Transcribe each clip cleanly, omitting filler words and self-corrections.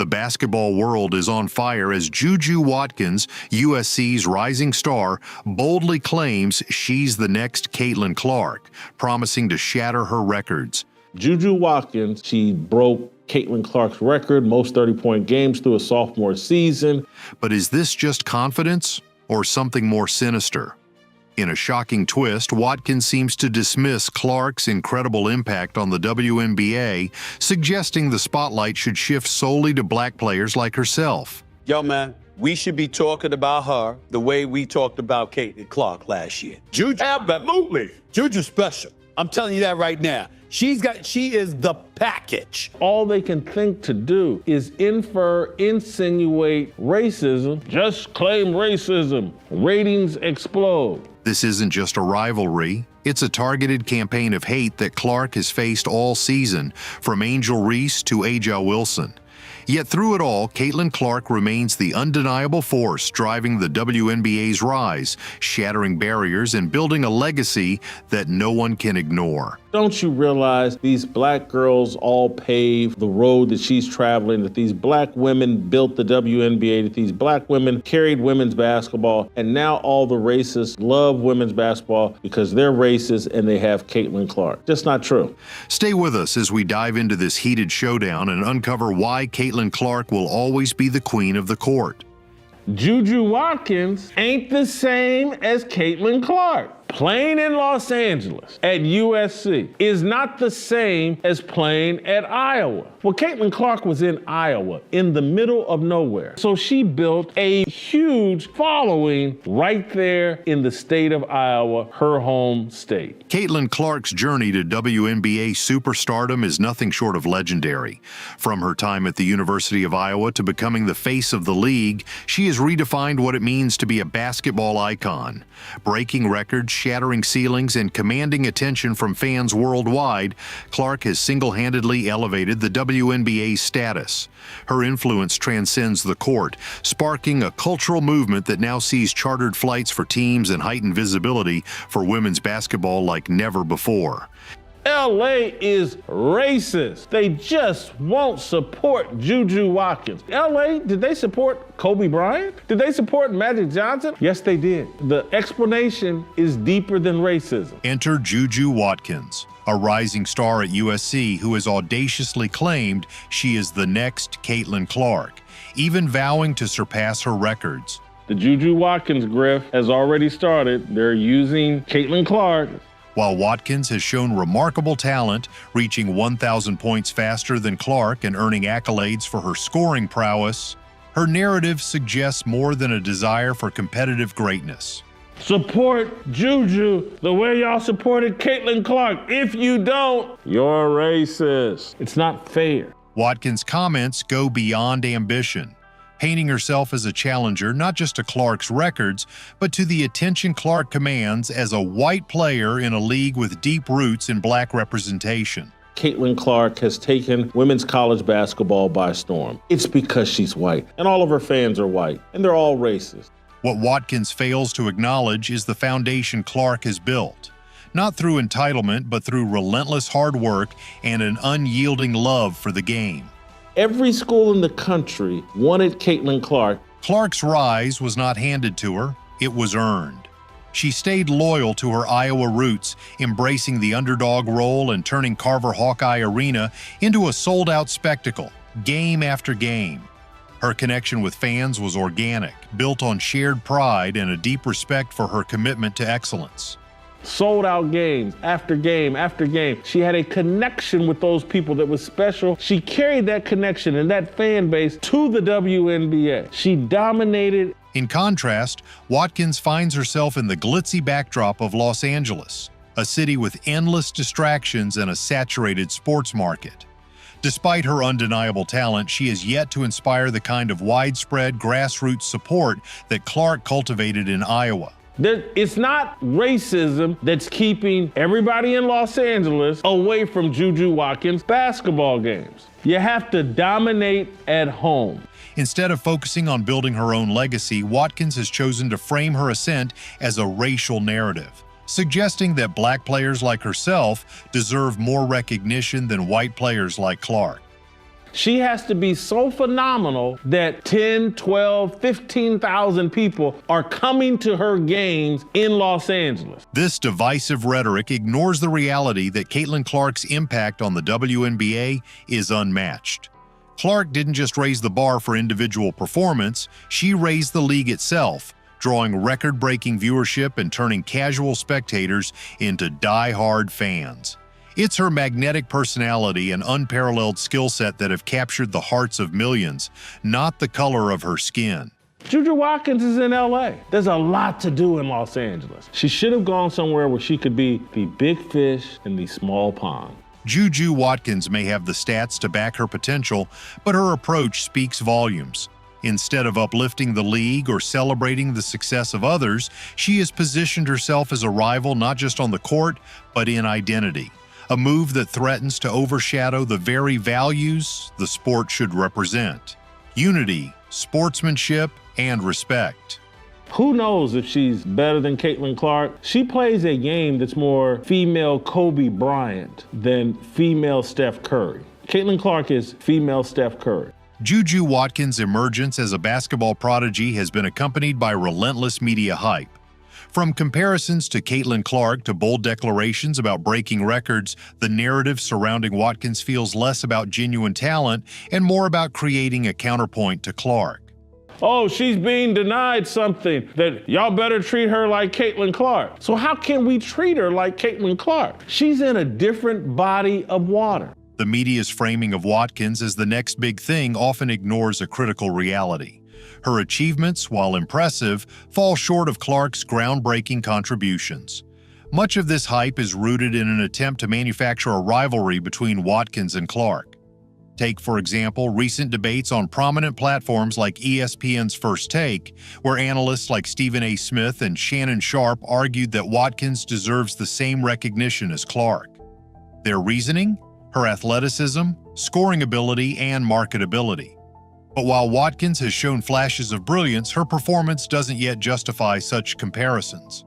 The basketball world is on fire as Juju Watkins, USC's rising star, boldly claims she's the next Caitlin Clark, promising to shatter her records. Juju Watkins, she broke Caitlin Clark's record, most 30-point games through a sophomore season. But is this just confidence or something more sinister? In a shocking twist, Watkins seems to dismiss Clark's incredible impact on the WNBA, suggesting the spotlight should shift solely to black players like herself. Yo, man, we should be talking about her the way we talked about Caitlin Clark last year. Juju, absolutely. Juju's special. I'm telling you that right now. She is the package. All they can think to do is infer, insinuate racism. Just claim racism. Ratings explode. This isn't just a rivalry. It's a targeted campaign of hate that Clark has faced all season, from Angel Reese to Aja Wilson. Yet through it all, Caitlin Clark remains the undeniable force driving the WNBA's rise, shattering barriers and building a legacy that no one can ignore. Don't you realize these black girls all paved the road that she's traveling, that these black women built the WNBA, that these black women carried women's basketball, and now all the racists love women's basketball because they're racist and they have Caitlin Clark. Just not true. Stay with us as we dive into this heated showdown and uncover why Caitlin Clark will always be the queen of the court. Juju Watkins ain't the same as Caitlin Clark. Playing in Los Angeles at USC is not the same as playing at Iowa. Well, Caitlin Clark was in Iowa, in the middle of nowhere. So she built a huge following right there in the state of Iowa, her home state. Caitlin Clark's journey to WNBA superstardom is nothing short of legendary. From her time at the University of Iowa to becoming the face of the league, she has redefined what it means to be a basketball icon. Breaking records, shattering ceilings, and commanding attention from fans worldwide, Clark has single-handedly elevated the WNBA's status. Her influence transcends the court, sparking a cultural movement that now sees chartered flights for teams and heightened visibility for women's basketball like never before. LA is racist. They just won't support Juju Watkins. LA, did they support Kobe Bryant? Did they support Magic Johnson? Yes, they did. The explanation is deeper than racism. Enter Juju Watkins, a rising star at USC who has audaciously claimed she is the next Caitlin Clark, even vowing to surpass her records. The Juju Watkins grift has already started. They're using Caitlin Clark. While Watkins has shown remarkable talent, reaching 1,000 points faster than Clark and earning accolades for her scoring prowess, her narrative suggests more than a desire for competitive greatness. Support Juju the way y'all supported Caitlin Clark. If you don't, you're racist. It's not fair. Watkins' comments go beyond ambition, painting herself as a challenger not just to Clark's records, but to the attention Clark commands as a white player in a league with deep roots in black representation. Caitlin Clark has taken women's college basketball by storm. It's because she's white, and all of her fans are white, and they're all racist. What Watkins fails to acknowledge is the foundation Clark has built, not through entitlement, but through relentless hard work and an unyielding love for the game. Every school in the country wanted Caitlin Clark. Clark's rise was not handed to her, it was earned. She stayed loyal to her Iowa roots, embracing the underdog role and turning Carver Hawkeye Arena into a sold-out spectacle, game after game. Her connection with fans was organic, built on shared pride and a deep respect for her commitment to excellence. Sold out games after game after game. She had a connection with those people that was special. She carried that connection and that fan base to the WNBA. She dominated. In contrast, Watkins finds herself in the glitzy backdrop of Los Angeles, a city with endless distractions and a saturated sports market. Despite her undeniable talent, she has yet to inspire the kind of widespread grassroots support that Clark cultivated in Iowa. It's not racism that's keeping everybody in Los Angeles away from Juju Watkins' basketball games. You have to dominate at home. Instead of focusing on building her own legacy, Watkins has chosen to frame her ascent as a racial narrative, suggesting that black players like herself deserve more recognition than white players like Clark. She has to be so phenomenal that 10, 12, 15,000 people are coming to her games in Los Angeles. This divisive rhetoric ignores the reality that Caitlin Clark's impact on the WNBA is unmatched. Clark didn't just raise the bar for individual performance, she raised the league itself, drawing record-breaking viewership and turning casual spectators into die-hard fans. It's her magnetic personality and unparalleled skill set that have captured the hearts of millions, not the color of her skin. Juju Watkins is in LA. There's a lot to do in Los Angeles. She should have gone somewhere where she could be the big fish in the small pond. Juju Watkins may have the stats to back her potential, but her approach speaks volumes. Instead of uplifting the league or celebrating the success of others, she has positioned herself as a rival not just on the court, but in identity. A move that threatens to overshadow the very values the sport should represent: unity, sportsmanship, and respect. Who knows if she's better than Caitlin Clark? She plays a game that's more female Kobe Bryant than female Steph Curry. Caitlin Clark is female Steph Curry. Juju Watkins' emergence as a basketball prodigy has been accompanied by relentless media hype. From comparisons to Caitlin Clark to bold declarations about breaking records, the narrative surrounding Watkins feels less about genuine talent and more about creating a counterpoint to Clark. Oh, she's being denied something, that y'all better treat her like Caitlin Clark. So how can we treat her like Caitlin Clark? She's in a different body of water. The media's framing of Watkins as the next big thing often ignores a critical reality. Her achievements, while impressive, fall short of Clark's groundbreaking contributions. Much of this hype is rooted in an attempt to manufacture a rivalry between Watkins and Clark. Take, for example, recent debates on prominent platforms like ESPN's First Take, where analysts like Stephen A. Smith and Shannon Sharpe argued that Watkins deserves the same recognition as Clark. Their reasoning? Her athleticism, scoring ability, and marketability. But while Watkins has shown flashes of brilliance, her performance doesn't yet justify such comparisons.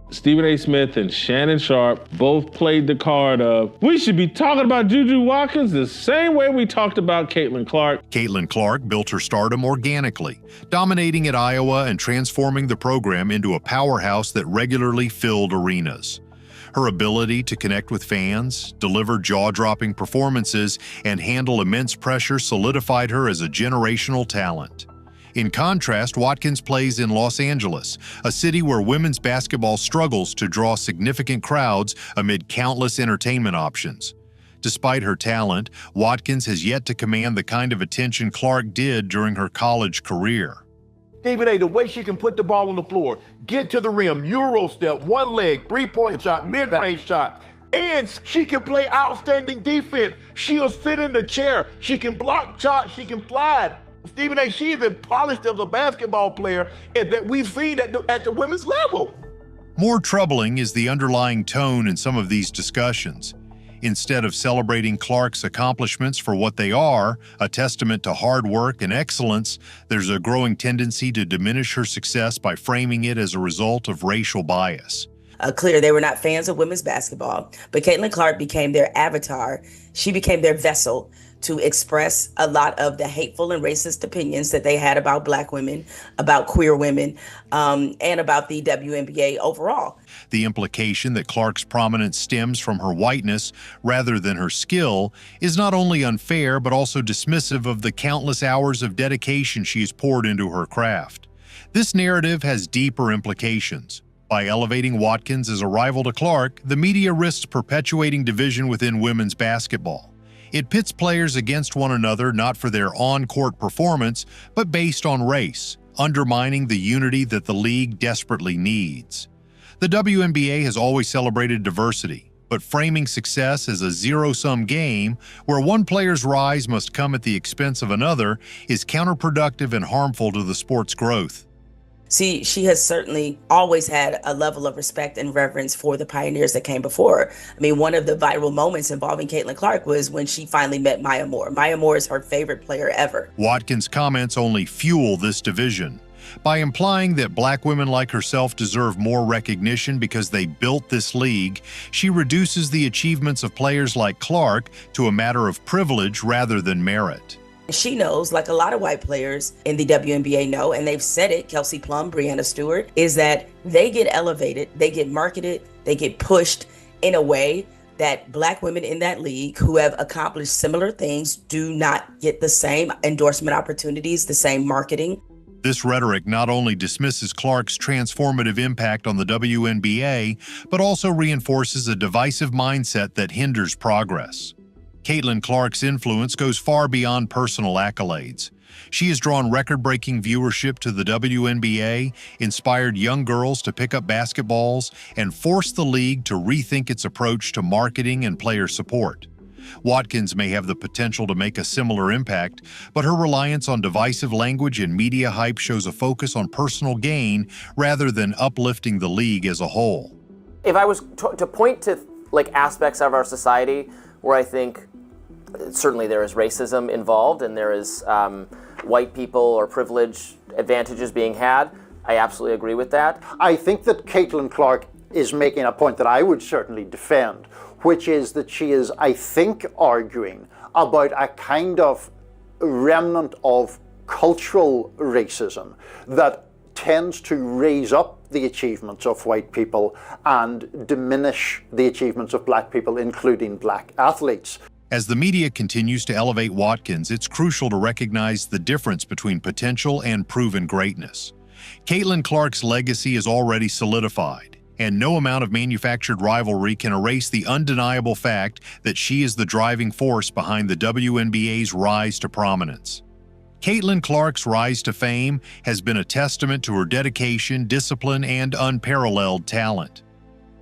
Stephen A. Smith and Shannon Sharpe both played the card of, we should be talking about Juju Watkins the same way we talked about Caitlin Clark. Caitlin Clark built her stardom organically, dominating at Iowa and transforming the program into a powerhouse that regularly filled arenas. Her ability to connect with fans, deliver jaw-dropping performances, and handle immense pressure solidified her as a generational talent. In contrast, Watkins plays in Los Angeles, a city where women's basketball struggles to draw significant crowds amid countless entertainment options. Despite her talent, Watkins has yet to command the kind of attention Clark did during her college career. Stephen A., the way she can put the ball on the floor, get to the rim, Euro step, one leg, three-point shot, mid-range shot, and she can play outstanding defense. She'll sit in the chair. She can block shots. She can fly. Stephen A., she is as polished as a basketball player that we've seen at the women's level. More troubling is the underlying tone in some of these discussions. Instead of celebrating Clark's accomplishments for what they are, a testament to hard work and excellence, there's a growing tendency to diminish her success by framing it as a result of racial bias. Clear they were not fans of women's basketball, but Caitlin Clark became their avatar. She became their vessel to express a lot of the hateful and racist opinions that they had about Black women, about queer women, and about the WNBA overall. The implication that Clark's prominence stems from her whiteness rather than her skill is not only unfair but also dismissive of the countless hours of dedication she has poured into her craft. This narrative has deeper implications. By elevating Watkins as a rival to Clark, the media risks perpetuating division within women's basketball. It pits players against one another not for their on-court performance, but based on race, undermining the unity that the league desperately needs. The WNBA has always celebrated diversity, but framing success as a zero-sum game where one player's rise must come at the expense of another is counterproductive and harmful to the sport's growth. See, she has certainly always had a level of respect and reverence for the pioneers that came before her. I mean, one of the viral moments involving Caitlin Clark was when she finally met Maya Moore. Maya Moore is her favorite player ever. Watkins' comments only fuel this division. By implying that black women like herself deserve more recognition because they built this league, she reduces the achievements of players like Clark to a matter of privilege rather than merit. She knows, like a lot of white players in the WNBA know, and they've said it, Kelsey Plum, Breanna Stewart, is that they get elevated, they get marketed, they get pushed in a way that black women in that league who have accomplished similar things do not get the same endorsement opportunities, the same marketing. This rhetoric not only dismisses Clark's transformative impact on the WNBA, but also reinforces a divisive mindset that hinders progress. Caitlin Clark's influence goes far beyond personal accolades. She has drawn record-breaking viewership to the WNBA, inspired young girls to pick up basketballs, and forced the league to rethink its approach to marketing and player support. Watkins may have the potential to make a similar impact, but her reliance on divisive language and media hype shows a focus on personal gain rather than uplifting the league as a whole. If I was to point to aspects of our society where I think certainly there is racism involved and there is white people or privilege advantages being had, I absolutely agree with that. I think that Caitlin Clark is making a point that I would certainly defend, which is that she is, I think, arguing about a kind of remnant of cultural racism that tends to raise up the achievements of white people and diminish the achievements of black people, including black athletes. As the media continues to elevate Watkins, it's crucial to recognize the difference between potential and proven greatness. Caitlin Clark's legacy is already solidified, and no amount of manufactured rivalry can erase the undeniable fact that she is the driving force behind the WNBA's rise to prominence. Caitlin Clark's rise to fame has been a testament to her dedication, discipline, and unparalleled talent.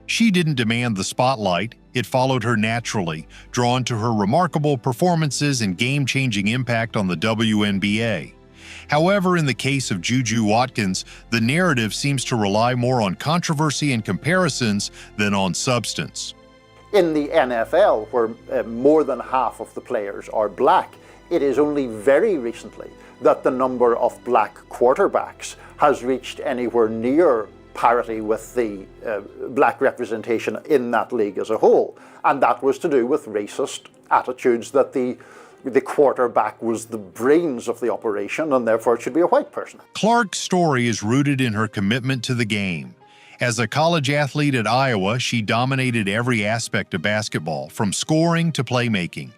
She didn't demand the spotlight, it followed her naturally, drawn to her remarkable performances and game-changing impact on the WNBA. However, in the case of Juju Watkins, the narrative seems to rely more on controversy and comparisons than on substance. In the NFL, where more than half of the players are black, it is only very recently that the number of black quarterbacks has reached anywhere near parity with the black representation in that league as a whole. And that was to do with racist attitudes that the quarterback was the brains of the operation and therefore it should be a white person. Clark's story is rooted in her commitment to the game. As a college athlete at Iowa, she dominated every aspect of basketball, from scoring to playmaking.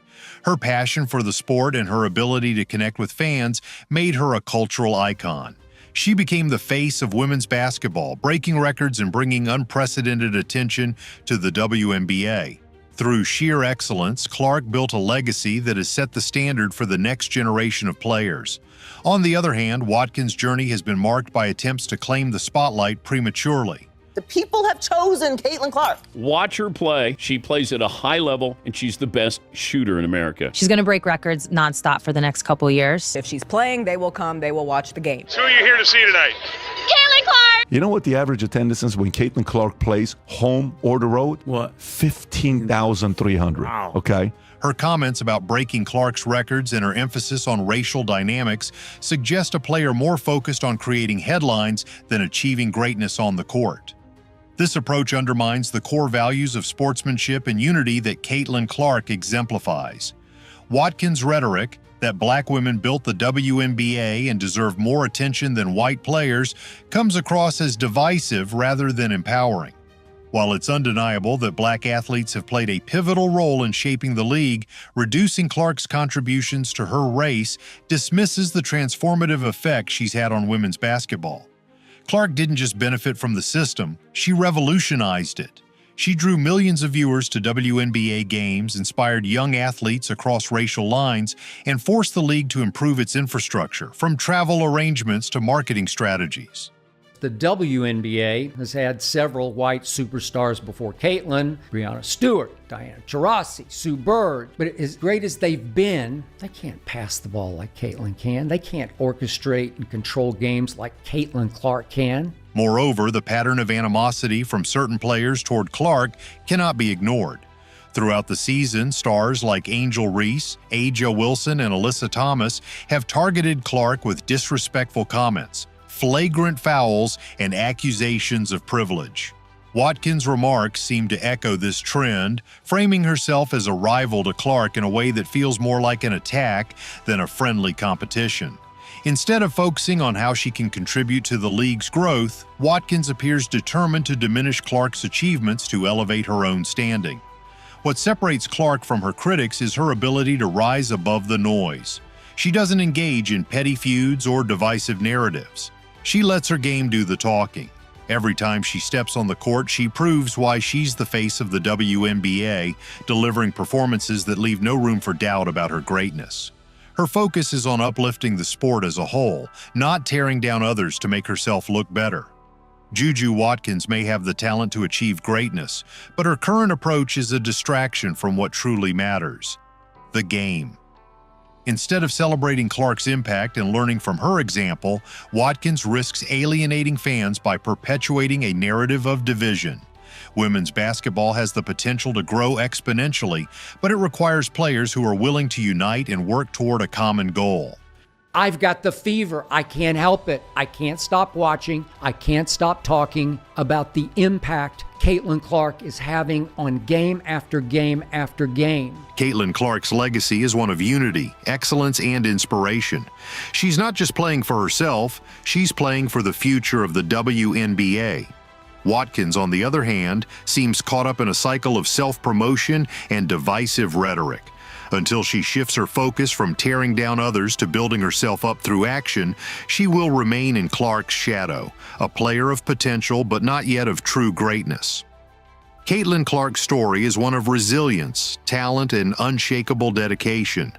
Her passion for the sport and her ability to connect with fans made her a cultural icon. She became the face of women's basketball, breaking records and bringing unprecedented attention to the WNBA. Through sheer excellence, Clark built a legacy that has set the standard for the next generation of players. On the other hand, Watkins' journey has been marked by attempts to claim the spotlight prematurely. The people have chosen Caitlin Clark. Watch her play. She plays at a high level, and she's the best shooter in America. She's going to break records nonstop for the next couple of years. If she's playing, they will come, they will watch the game. So who are you here to see tonight? Caitlin Clark! You know what the average attendance is when Caitlin Clark plays home or the road? What? 15,300. Wow. Okay? Her comments about breaking Clark's records and her emphasis on racial dynamics suggest a player more focused on creating headlines than achieving greatness on the court. This approach undermines the core values of sportsmanship and unity that Caitlin Clark exemplifies. Watkins' rhetoric, that black women built the WNBA and deserve more attention than white players, comes across as divisive rather than empowering. While it's undeniable that black athletes have played a pivotal role in shaping the league, reducing Clark's contributions to her race dismisses the transformative effect she's had on women's basketball. Clark didn't just benefit from the system, she revolutionized it. She drew millions of viewers to WNBA games, inspired young athletes across racial lines, and forced the league to improve its infrastructure, from travel arrangements to marketing strategies. The WNBA has had several white superstars before Caitlin, Breanna Stewart, Diana Taurasi, Sue Bird. But as great as they've been, they can't pass the ball like Caitlin can. They can't orchestrate and control games like Caitlin Clark can. Moreover, the pattern of animosity from certain players toward Clark cannot be ignored. Throughout the season, stars like Angel Reese, Aja Wilson, and Alyssa Thomas have targeted Clark with disrespectful comments, flagrant fouls and accusations of privilege. Watkins' remarks seem to echo this trend, framing herself as a rival to Clark in a way that feels more like an attack than a friendly competition. Instead of focusing on how she can contribute to the league's growth, Watkins appears determined to diminish Clark's achievements to elevate her own standing. What separates Clark from her critics is her ability to rise above the noise. She doesn't engage in petty feuds or divisive narratives. She lets her game do the talking. Every time she steps on the court, she proves why she's the face of the WNBA, delivering performances that leave no room for doubt about her greatness. Her focus is on uplifting the sport as a whole, not tearing down others to make herself look better. Juju Watkins may have the talent to achieve greatness, but her current approach is a distraction from what truly matters: the game. Instead of celebrating Clark's impact and learning from her example, Watkins risks alienating fans by perpetuating a narrative of division. Women's basketball has the potential to grow exponentially, but it requires players who are willing to unite and work toward a common goal. I've got the fever. I can't help it. I can't stop watching. I can't stop talking about the impact Caitlin Clark is having on game after game after game. Caitlin Clark's legacy is one of unity, excellence, and inspiration. She's not just playing for herself, she's playing for the future of the WNBA. Watkins, on the other hand, seems caught up in a cycle of self-promotion and divisive rhetoric. Until she shifts her focus from tearing down others to building herself up through action, she will remain in Clark's shadow, a player of potential but not yet of true greatness. Caitlin Clark's story is one of resilience, talent, and unshakable dedication,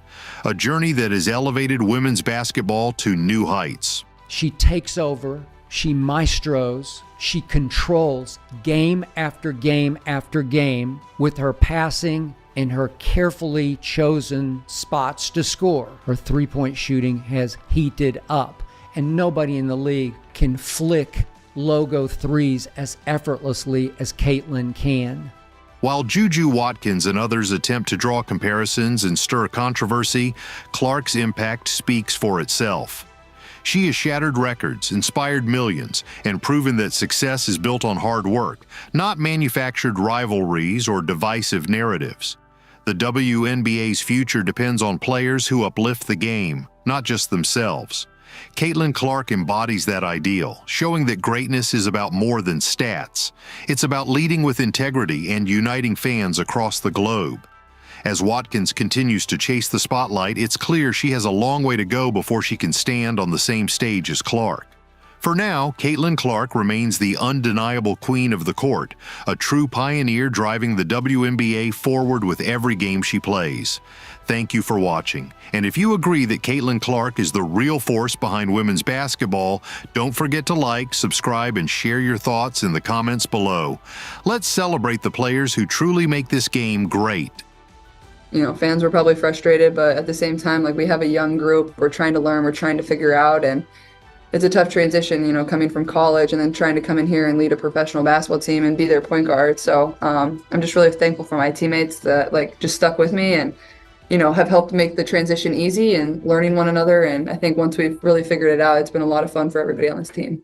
a journey that has elevated women's basketball to new heights. She takes over, she maestros, she controls game after game after game with her passing and her carefully chosen spots to score. Her three-point shooting has heated up, and nobody in the league can flick logo threes as effortlessly as Caitlin can. While Juju Watkins and others attempt to draw comparisons and stir controversy, Clark's impact speaks for itself. She has shattered records, inspired millions, and proven that success is built on hard work, not manufactured rivalries or divisive narratives. The WNBA's future depends on players who uplift the game, not just themselves. Caitlin Clark embodies that ideal, showing that greatness is about more than stats. It's about leading with integrity and uniting fans across the globe. As Watkins continues to chase the spotlight, it's clear she has a long way to go before she can stand on the same stage as Clark. For now, Caitlin Clark remains the undeniable queen of the court, a true pioneer driving the WNBA forward with every game she plays. Thank you for watching. And if you agree that Caitlin Clark is the real force behind women's basketball, don't forget to like, subscribe, and share your thoughts in the comments below. Let's celebrate the players who truly make this game great. You know, fans were probably frustrated, but at the same time, like, we have a young group. We're trying to learn, we're trying to figure out, and it's a tough transition, you know, coming from college and then trying to come in here and lead a professional basketball team and be their point guard. So I'm just really thankful for my teammates that, like, just stuck with me and, you know, have helped make the transition easy and learning one another. And I think once we've really figured it out, it's been a lot of fun for everybody on this team.